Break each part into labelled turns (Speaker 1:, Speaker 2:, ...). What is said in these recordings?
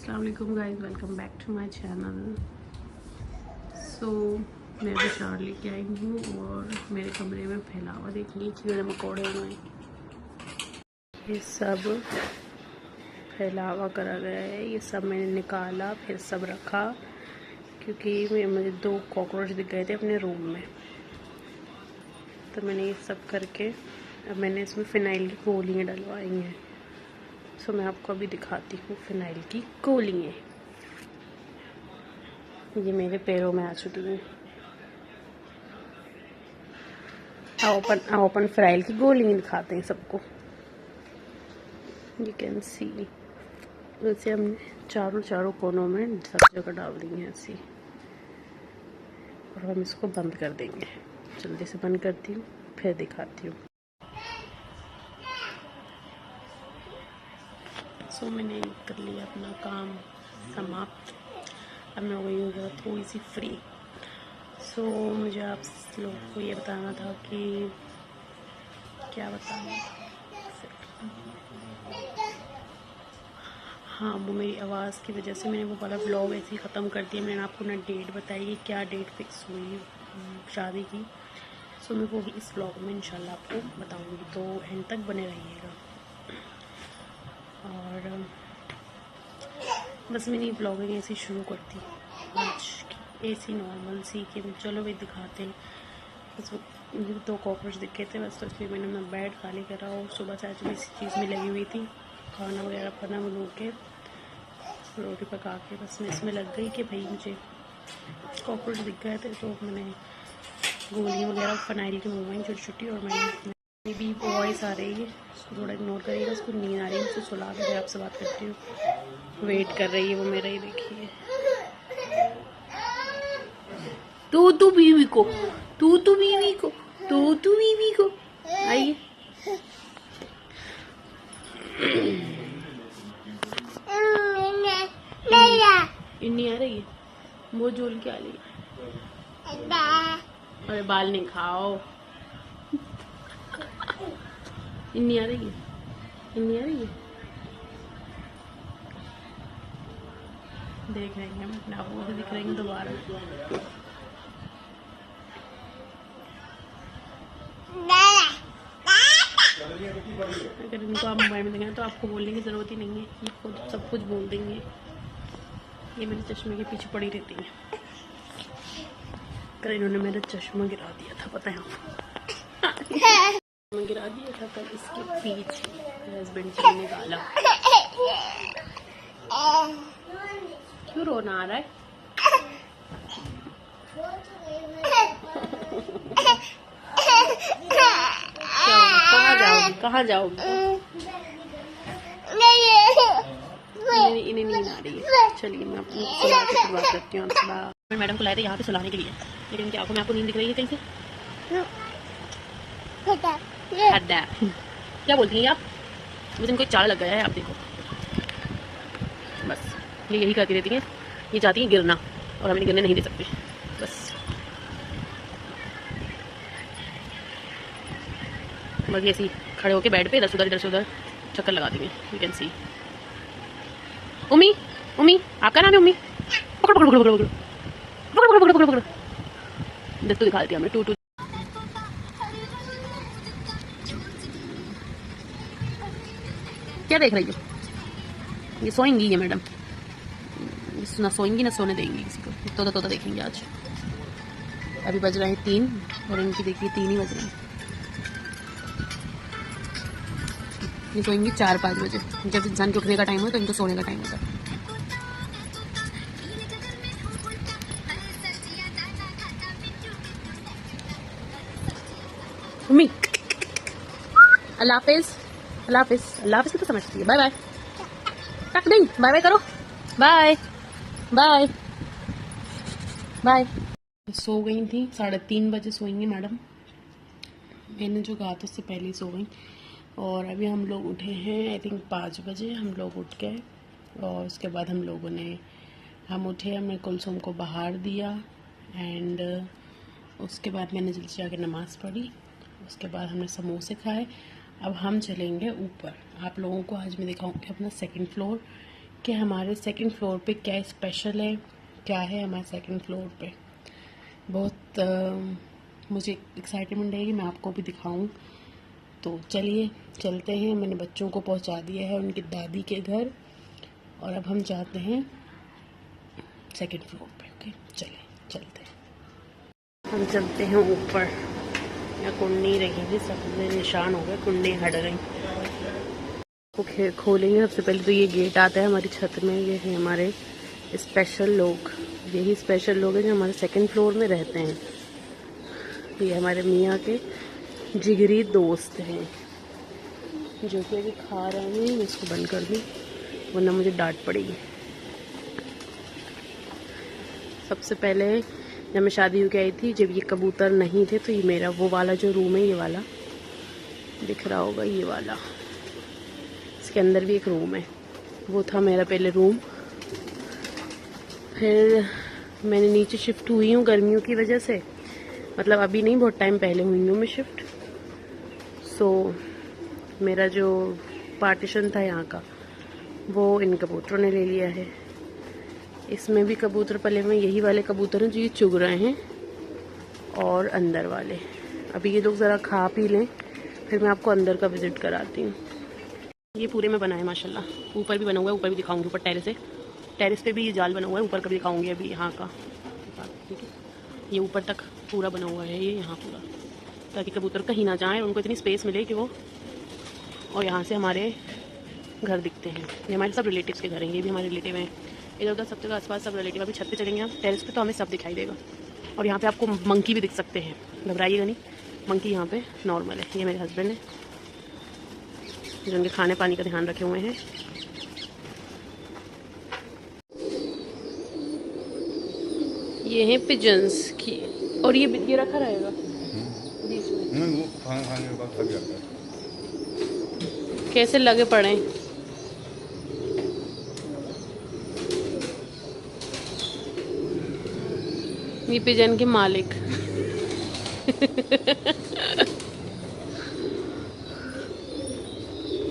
Speaker 1: अस्सलामुअलैकुम guys, welcome back to my channel. So मैं भी शावर लेके आई हूँ और मेरे कमरे में फैला हुआ देखिए कीड़े मकोड़े हुए, ये सब फैला हुआ करा गया है। ये सब मैंने निकाला, फिर सब रखा, क्योंकि मुझे 2 कॉकरोच दिख गए थे अपने रूम में। तो मैंने ये सब करके अब मैंने इसमें फ़िनाइल की गोलियाँ डलवाई हैं। सो मैं आपको अभी दिखाती हूँ फ़िनाइल की गोलियाँ। ये मेरे पैरों में आ चुकी हैं। ओपन फ़िनाइल की गोलियाँ दिखाते हैं सबको। यू कैन सी, वैसे हमने चारों कोनों में सब जगह डाल दी हैं ऐसी, और हम इसको बंद कर देंगे। जल्दी से बंद करती हूँ, फिर दिखाती हूँ। सो मैंने कर लिया अपना काम समाप्त। अब मैं वही हो गया थोड़ी सी फ्री। सो मुझे आप लोगों को ये बताना था कि क्या बताऊँ। हाँ, वो मेरी आवाज़ की वजह से मैंने वो वाला व्लॉग ऐसे ही ख़त्म कर दिया। मैंने आपको ना डेट बताई कि क्या डेट फिक्स हुई शादी की। सो मैं वो भी इस व्लॉग में इंशाल्लाह आपको बताऊँगी, तो एंड तक बने रहिएगा। और बस मैंने ब्लॉगिंग ऐसी शुरू कर दी आज की, ऐसी नॉर्मल सी कि चलो भाई दिखाते हैं। बस मुझे 2 कॉकरोच दिखे थे बस, तो इसलिए मैंने अपना बेड खाली करा और सुबह से आज भी इसी चीज़ में लगी हुई थी। खाना वगैरह बना बना के, रोटी पका के बस मैं इसमें लग गई कि भाई मुझे कॉकरोच दिख गए थे। तो मैंने गोलियाँ वगैरह फ़िनाइल की मंगवाई छोटी छोटी, और मैंने भी वॉइस आ रही है, उसको थोड़ा इग्नोर करिएगा। उसको नींद आ रही है, उसको सुला के आपसे बात करती हूँ। वेट कर रही है वो मेरा, ही देखिए। तू बीवी को, तू बीवी को, तू बीवी को आइए। इन्नी आ रही है, वो झोल के आ रही है। अरे बाल नहीं खाओ। इन्नी आ रही है, इन्नी आ रही है। देख रहे हैं हम अपने आप को, दिख रही हैं दोबारा। अगर इनको आप मोबाइल में देंगे तो आपको बोलने की ज़रूरत ही नहीं है, ये खुद सब कुछ बोल देंगे। ये मेरे चश्मे के पीछे पड़ी रहती है। कल इन्होंने मेरा चश्मा गिरा दिया था, पता है आपको। गिरा दिया था कल इसके पीछे, हस्बैंड जी ने निकाला। क्यों रोना आ रहा है? कहाँ जाओगी? इन्हें नींद आ रही है। चलिए मैं अपनी सुला के शुरुआत करती हूँ। मैं मैडम को लाए थे यहाँ पे सुलाने के लिए, लेकिन इनकी आंखों में आपको नींद दिख रही है कहीं से? क्या बोलती हैं आप? मुझे इनको एक चाल लग गया है, आप देखो। बस ये यही करती रहती हैं, ये चाहती हैं गिरना, और हमें गिरने नहीं दे सकते। बस ऐसे ही खड़े होके बेड पे इधर से उधर चक्कर लगा देंगे। You can see. उम्मी, उम्मी आपका नाम है उम्मी? पकड़ पकड़ पकड़ पकड़ पकड़ पकड़ पकड़ पकड़ पकड़। दस्तू दिखा देती हमने। टू क्या देख रही हो? ये सोएंगी ये मैडम, ना सोएंगी ना सोने देंगी किसी को। तोता देखेंगे आज। अभी बज रहे हैं 3 और इनकी देखिए 3 ही बज रहे हैं। ये सोएंगी 4-5 बजे, जब इंसान के उठने का टाइम हो तो इनको सोने का टाइम होता है। मम्मी अल्लाह हाफिज़, अल्लाह हाफिज़, अल्लाह हाफिज़ तो समझती है। बाय बाय, टक नहीं, बाय बाय करो, बाय बाय बाय। सो गई थी, 3:30 बजे सोएंगी मैडम। मैंने जो कहा था उससे पहले ही सो गई। और अभी हम लोग उठे हैं, आई थिंक 5 बजे हम लोग उठ गए। और उसके बाद हम उठे, हमने कुलसुम को बाहर दिया, एंड उसके बाद मैंने जल्दी से आके नमाज़ पढ़ी। उसके बाद हमने समोसे खाए। अब हम चलेंगे ऊपर। आप लोगों को आज मैं दिखाऊंगी अपना 2nd फ्लोर कि हमारे सेकंड फ्लोर पे क्या स्पेशल है, क्या है हमारे सेकंड फ्लोर पे। बहुत मुझे एक्साइटमेंट है कि मैं आपको भी दिखाऊं। तो चलिए चलते हैं। मैंने बच्चों को पहुंचा दिया है उनकी दादी के घर और अब हम जाते हैं सेकंड फ्लोर पे। ओके चलिए चलते हैं। हम चलते हैं ऊपर। यहाँ कुंडी रही, सब में निशान हो गए, कुंडी हट गई। खोलेंगे सबसे पहले तो ये गेट आता है हमारी छत में। ये है हमारे स्पेशल लोग, यही स्पेशल लोग हैं जो हमारे सेकंड फ्लोर में रहते हैं। ये हमारे मियाँ के जिगरी दोस्त हैं जो कि अभी खा रहे हैं। मैं इसको बंद कर दूँ वरना मुझे डांट पड़ेगी। सबसे पहले जब मैं शादी होकर आई थी, जब ये कबूतर नहीं थे, तो ये मेरा वो वाला जो रूम है, ये वाला दिख रहा होगा, ये वाला, इसके अंदर भी एक रूम है, वो था मेरा पहले रूम। फिर मैंने नीचे शिफ्ट हुई हूँ गर्मियों की वजह से, मतलब अभी नहीं, बहुत टाइम पहले हुई हूँ मैं शिफ्ट। सो मेरा जो पार्टीशन था यहाँ का, वो इन कबूतरों ने ले लिया है। इसमें भी कबूतर पले हुए, यही वाले कबूतर हैं जो ये चुग रहे हैं, और अंदर वाले। अभी ये लोग ज़रा खा पी लें, फिर मैं आपको अंदर का विज़िट कराती हूँ। ये पूरे में बना है माशाल्लाह। ऊपर भी बना हुआ है, ऊपर भी दिखाऊंगी, ऊपर टेरेस है, टेरेस पे भी ये जाल बना हुआ है, ऊपर का भी दिखाऊंगी अभी यहाँ का। ठीक है, ये ऊपर तक पूरा बना हुआ है, ये यहाँ पूरा, ताकि कबूतर कहीं ना जाएँ, उनको इतनी स्पेस मिले कि वो। और यहाँ से हमारे घर दिखते हैं, ये हमारे सब रिलेटिव्स के घर हैं, ये भी हमारे रिलेटिव हैं। इधर उधर सब जगह आसपास सब रिलेटिव। अभी छत पे चलेंगे हम, टेरेस पे, तो हमें सब दिखाई देगा। और यहाँ पे आपको मंकी भी दिख सकते हैं, घबराइएगा नहीं, मंकी यहाँ पे नॉर्मल है। ये मेरे हस्बैंड हैं जो उनके खाने पानी का ध्यान रखे हुए हैं। ये हैं पिजन्स की, और ये रखा रहेगा बीच में।
Speaker 2: वो खाने के बाद थक जाता है।
Speaker 1: कैसे लगे पड़े हैं। ये पिजन के मालिक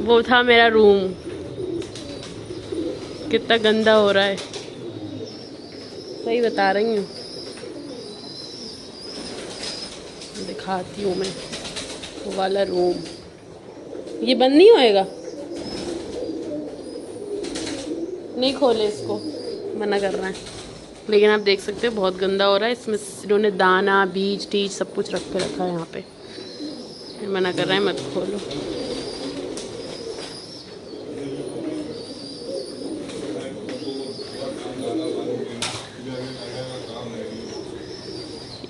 Speaker 1: वो था मेरा रूम। कितना गंदा हो रहा है, सही बता रही हूँ। दिखाती हूँ मैं वो वाला रूम। ये बंद नहीं होएगा, नहीं खोले इसको, मना कर रहा है। लेकिन आप देख सकते हो बहुत गंदा हो रहा है। इसमें इन्होंने दाना, बीज टीज सब कुछ रख के रखा है यहाँ पे। मना कर रहा है मत खोलो।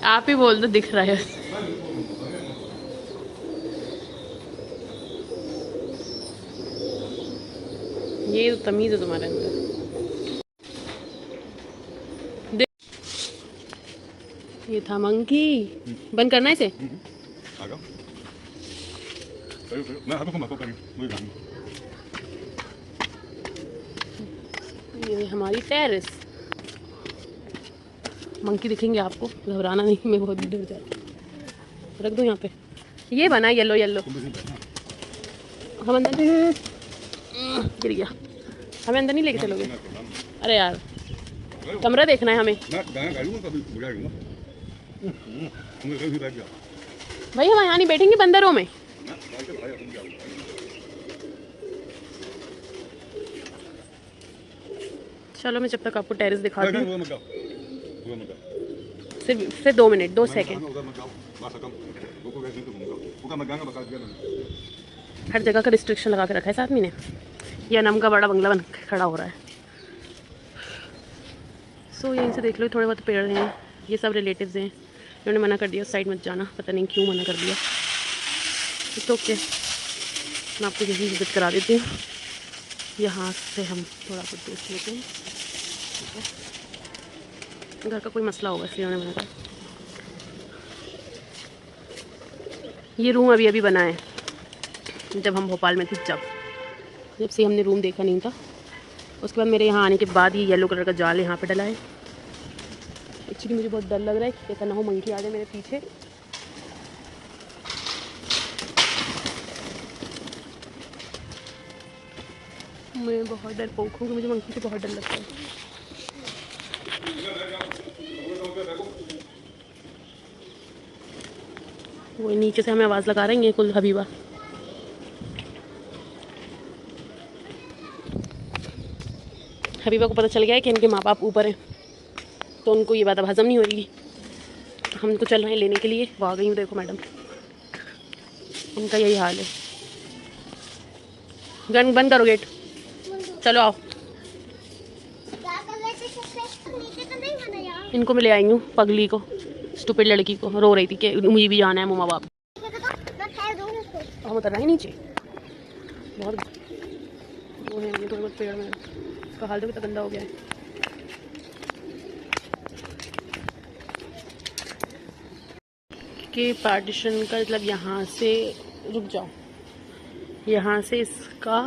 Speaker 1: आप ही बोल दो, दिख रहा है। ये तो तमीज है तुम्हारे अंदर। ये था मंकी। बंद करना है इसे। ये हमारी टेरेस। मंकी दिखेंगे आपको, घबराना नहीं, मैं बहुत डर जाती। रख दो यहाँ पे। ये बना येलो येलो। हम अंदर गिर गया, हमें अंदर नहीं लेके चलोगे? अरे यार, कमरा देखना है हमें। भाई हम यहाँ नहीं बैठेंगे बंदरों में। चलो मैं जब तक आपको टेरेस दिखाती हूँ। सिर्फ 2 मिनट, 2 सेकेंड। हर जगह का रिस्ट्रिक्शन लगा के रखा है इस आदमी ने। यह नम का बड़ा बंगला बन खड़ा हो रहा है। सो यहीं से देख लो, थोड़े बहुत पेड़ हैं, ये सब रिलेटिव्स हैं। इन्होंने मना कर दिया उस साइड मत जाना, पता नहीं क्यों मना कर दिया। तो ओके, मैं आपको यही विजिट करा देती हूँ। यहाँ से हम थोड़ा कुछ देख लेते हैं। घर का कोई मसला होगा इसलिए उन्होंने मना करा। ये रूम अभी अभी बना है, जब हम भोपाल में थे, जब से हमने रूम देखा नहीं था। उसके बाद मेरे यहाँ आने के बाद ये येलो कलर का जाल यहाँ पे डला है। एक्चुअली मुझे बहुत डर लग रहा है कि ऐसा ना हो मंकी आ जाए मेरे पीछे। मैं बहुत डरपोक हूँ, मुझे मंकी से बहुत डर लगता है। वो नीचे से हमें आवाज़ लगा रही है कुल हबीबा। हबीबा को पता चल गया है कि इनके माँ बाप ऊपर हैं, तो उनको ये बात अब हजम नहीं हो रही। तो हम इनको चल रहे हैं लेने के लिए। वो आ गई हूँ, देखो मैडम, उनका यही हाल है। गन बंद करो गेट, चलो आओ। इनको मैं ले आई हूँ, पगली को, स्टूपिड लड़की को, रो रही थी कि मुझे भी जाना है मम्मा बाप। हम उतर रहे हैं नीचे, बहुत वो है थोड़ा बहुत पेड़ में। इसका हाल देखो कितना गंदा हो गया है। के पार्टीशन का मतलब यहाँ से, रुक जाओ, यहाँ से इसका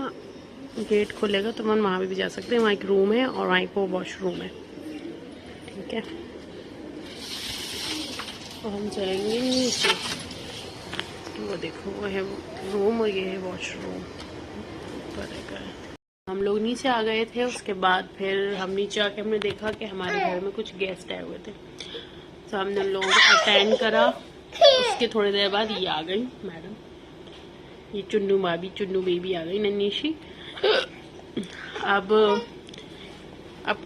Speaker 1: गेट खुलेगा तो हम वहाँ पे भी जा सकते हैं। वहाँ एक रूम है और वहाँ एक वो वॉशरूम है, ठीक है। और हम चलेंगे नीचे, वो देखो वो है रूम और ये है वॉशरूम। हम लोग नीचे आ गए थे, उसके बाद फिर हम नीचे आके हमने देखा कि हमारे घर में कुछ गेस्ट आए हुए थे, तो हमने उन लोगों को अटेंड करा। उसके थोड़ी देर बाद ये आ गई मैडम, ये चुन्नू भाभी, चुन्नू बेबी आ गई नन्ही सी। अब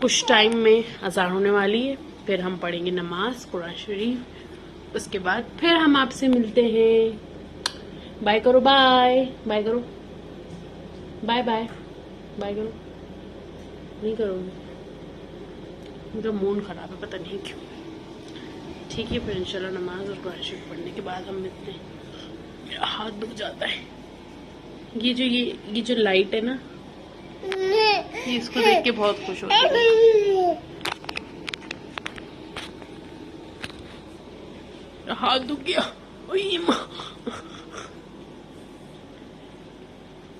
Speaker 1: कुछ टाइम में अज़ान होने वाली है, फिर हम पढ़ेंगे नमाज कुरान शरीफ, उसके बाद फिर हम आपसे मिलते हैं। बाय करो, बाय बाय करो, बाय बाय बाय करो। नहीं करोगे, मेरा मूड खराब है पता नहीं क्यों। ठीक है, फिर इंशाल्लाह नमाज और कुरान शरीफ पढ़ने के बाद हम मिलते हैं। मेरा हाथ दुख जाता है। ये जो लाइट है ना, ये इसको देख के बहुत खुश होती है। हाथ दुख गया।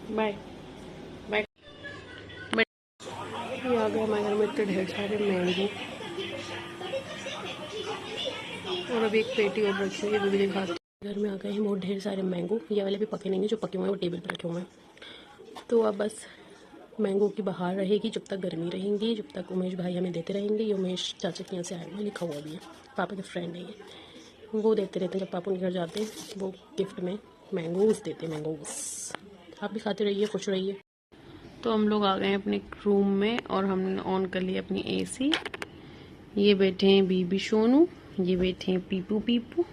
Speaker 1: Bye bye. ये आ गया हमारे घर में इतने ढेर सारे मैंगो, और अभी एक पेटी और रखी है, वो भी दिखाती हूँ। घर में आ गए हैं बहुत ढेर सारे मैंगो। ये वाले भी पके नहीं है, जो पके हुए हैं वो टेबल पर रखे हुए हैं। तो अब बस मैंगो की बहार रहेगी जब तक गर्मी रहेंगी, जब तक उमेश भाई हमें देते रहेंगे। ये उमेश चाचा के यहाँ से आए हुए, लिखा हुआ भी है, पापा के फ्रेंड है ये, वो देते रहते हैं। जब पापा उनके घर जाते हैं वो गिफ्ट में मैंगोज़ देते हैं, मैंगोज़। आप भी खाते रहिए, खुश रहिए। तो हम लोग आ गए हैं अपने रूम में और हमने ऑन कर लिया अपनी एसी। ये बैठे हैं बीबी सोनू, ये बैठे हैं पीपू पीपू,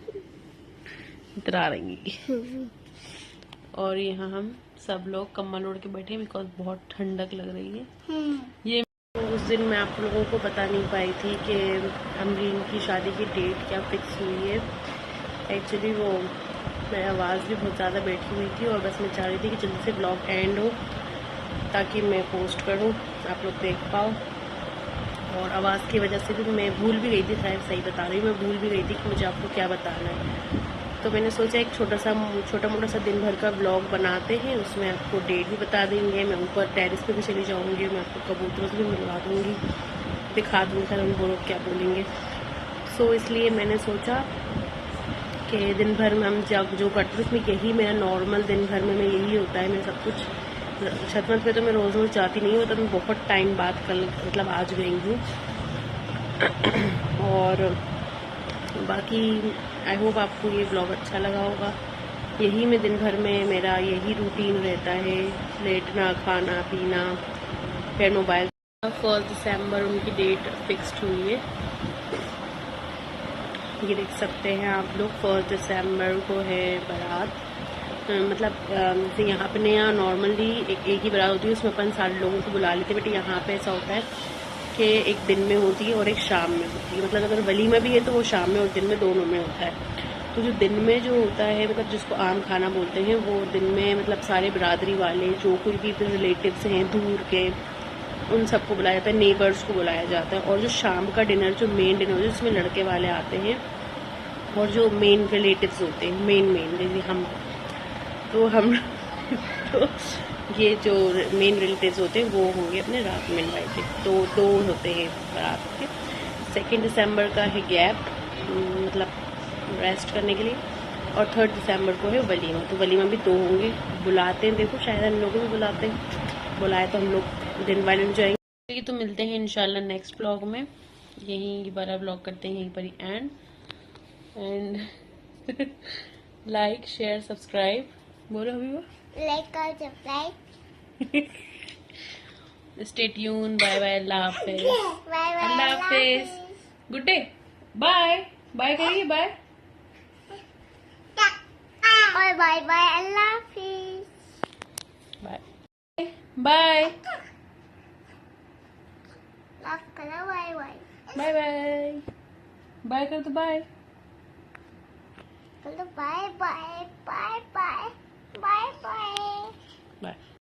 Speaker 1: इधर आ रही है। और यहाँ हम सब लोग कम्बल ओढ़ के बैठे हैं बिकॉज बहुत ठंडक लग रही है। ये उस दिन मैं आप लोगों को बता नहीं पाई थी कि अमरीन की शादी की डेट क्या फिक्स हुई है। एक्चुअली वो मेरी आवाज़ भी बहुत ज़्यादा बैठी हुई थी और बस मैं चाह रही थी कि जल्दी से ब्लॉग एंड हो ताकि मैं पोस्ट करूं, आप लोग देख पाओ। और आवाज़ की वजह से भी मैं भूल भी गई थी, शायद सही बता रही हूँ, मैं भूल भी गई थी कि मुझे आपको क्या बताना है। तो मैंने सोचा एक छोटा मोटा सा दिन भर का ब्लॉग बनाते हैं, उसमें आपको डेट भी बता देंगे। मैं ऊपर टेरिस पे भी चली जाऊँगी, मैं आपको कबूतरों से भी मिलवा दूँगी, दिखा दूँगी, खैर उन लोग क्या बोलेंगे। सो इसलिए मैंने सोचा कि दिन भर में हम जो करते हैं उसमें यही मेरा नॉर्मल दिन भर में यही होता है। मैं सब कुछ छतमत पे तो मैं रोज़ जाती नहीं हूँ, तो मैं बहुत टाइम बाद कल मतलब आज गई हूँ। और बाकी आई होप आपको ये ब्लॉग अच्छा लगा होगा। यही मैं दिन भर में मेरा यही रूटीन रहता है, लेटना, खाना पीना, फिर मोबाइल। 1 दिसंबर उनकी डेट फिक्स्ड हुई है, ये देख सकते हैं आप लोग। 1 दिसंबर को है बारात। मतलब जैसे यहाँ पे नया नॉर्मली एक ही बारात होती है, उसमें अपन सारे लोगों को बुला लेते हैं, बट यहाँ पे ऐसा होता है कि एक दिन में होती है और एक शाम में होती है। मतलब अगर वलीमा भी है तो वो शाम में और दिन में दोनों में होता है। तो जो दिन में जो होता है, मतलब जिसको आम खाना बोलते हैं, वो दिन में मतलब सारे बिरादरी वाले जो कोई भी रिलेटिव्स हैं दूर के, उन सबको बुलाया जाता है, नेबर्स को बुलाया जाता है। और जो शाम का डिनर, जो मेन डिनर होता है, जिसमें लड़के वाले आते हैं और जो मेन रिलेटिव्स होते हैं, मेन जैसे हम तो ये जो मेन रिलेटिव्स होते हैं वो होंगे अपने रात में इनवाइटेड। तो दो होते हैं रात के। 2 दिसंबर का है गैप, मतलब रेस्ट करने के लिए, और 3 दिसंबर को है वलीमा। तो वलीमा भी 2 होंगे, बुलाते हैं, देखो शायद हम लोगों को भी बुलाते हैं, बुलाए तो हम लोग दिन वाले में जाएंगे। तो मिलते हैं इंशाल्लाह नेक्स्ट ब्लॉग में। यहीं बड़ा ब्लॉग करते हैं यहीं पर ही एंड लाइक शेयर सब्सक्राइब बोलो अभी वो
Speaker 3: लाइक और subscribe.
Speaker 1: Stay tune. Bye bye अल्लाह हाफिज।
Speaker 3: बाय बाय
Speaker 1: अल्लाह हाफिज। Good day. बाय बाय करिए बाय
Speaker 3: और बाय बाय अल्लाह हाफिज।
Speaker 1: बाय बाय
Speaker 3: लव करो bye bye.
Speaker 1: Bye bye bye कर दो बाय
Speaker 3: चलो bye bye bye bye bye bye.
Speaker 1: Bye.